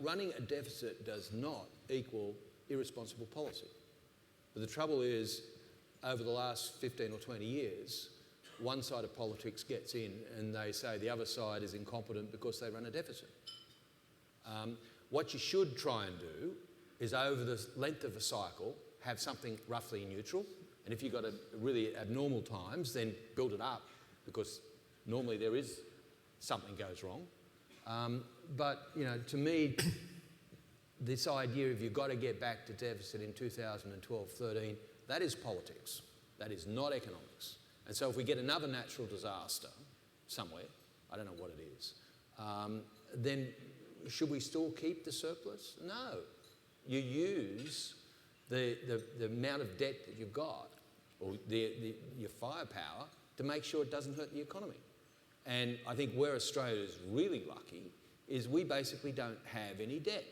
running a deficit does not equal irresponsible policy. But the trouble is, over the last 15 or 20 years, one side of politics gets in and they say the other side is incompetent because they run a deficit. What you should try and do is, over the length of a cycle, have something roughly neutral. And if you've got a really abnormal times, then build it up, because normally there is something goes wrong. But, you know, to me, this idea of you've got to get back to deficit in 2012-13, that is politics. That is not economics. And so if we get another natural disaster somewhere, I don't know what it is, then should we still keep the surplus? No. You use the amount of debt that you've got, or your firepower, to make sure it doesn't hurt the economy. And I think where Australia is really lucky is we basically don't have any debt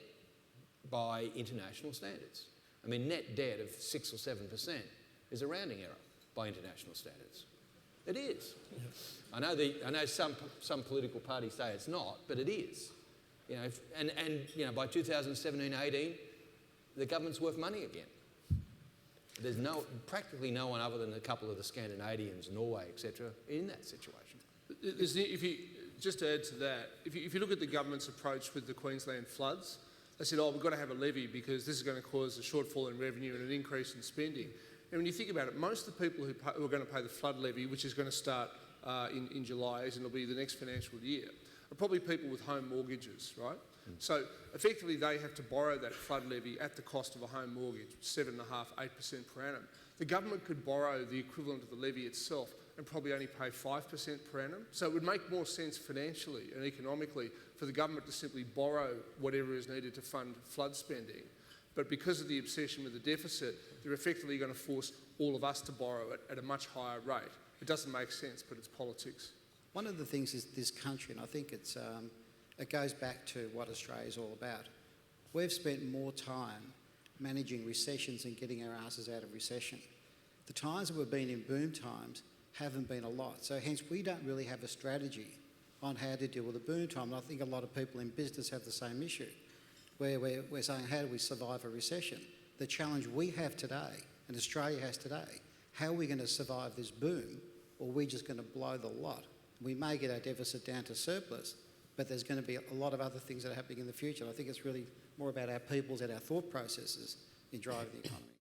by international standards. I mean, net debt of 6 or 7% is a rounding error by international standards. It is. Yeah. I know some political parties say it's not, but it is. You know, you know, by 2017-18, the government's worth money again. There's practically no one other than a couple of the Scandinavians, Norway, etc., in that situation. Just to add to that, if you look at the government's approach with the Queensland floods, they said, oh, we've got to have a levy because this is going to cause a shortfall in revenue and an increase in spending. And when you think about it, most of the people who are going to pay the flood levy, which is going to start in July, and it'll be the next financial year, are probably people with home mortgages, right? So effectively they have to borrow that flood levy at the cost of a home mortgage, 7.5%, 8% per annum. The government could borrow the equivalent of the levy itself and probably only pay 5% per annum. So it would make more sense financially and economically for the government to simply borrow whatever is needed to fund flood spending. But because of the obsession with the deficit, they're effectively going to force all of us to borrow it at a much higher rate. It doesn't make sense, but it's politics. One of the things is this country, and I think it goes back to what Australia is all about. We've spent more time managing recessions and getting our asses out of recession. The times that we've been in boom times haven't been a lot. So hence we don't really have a strategy on how to deal with a boom time. And I think a lot of people in business have the same issue, where we're saying, how do we survive a recession? The challenge we have today, and Australia has today, how are we going to survive this boom, or are we just going to blow the lot? We may get our deficit down to surplus, but there's going to be a lot of other things that are happening in the future. And I think it's really more about our peoples and our thought processes in driving the economy.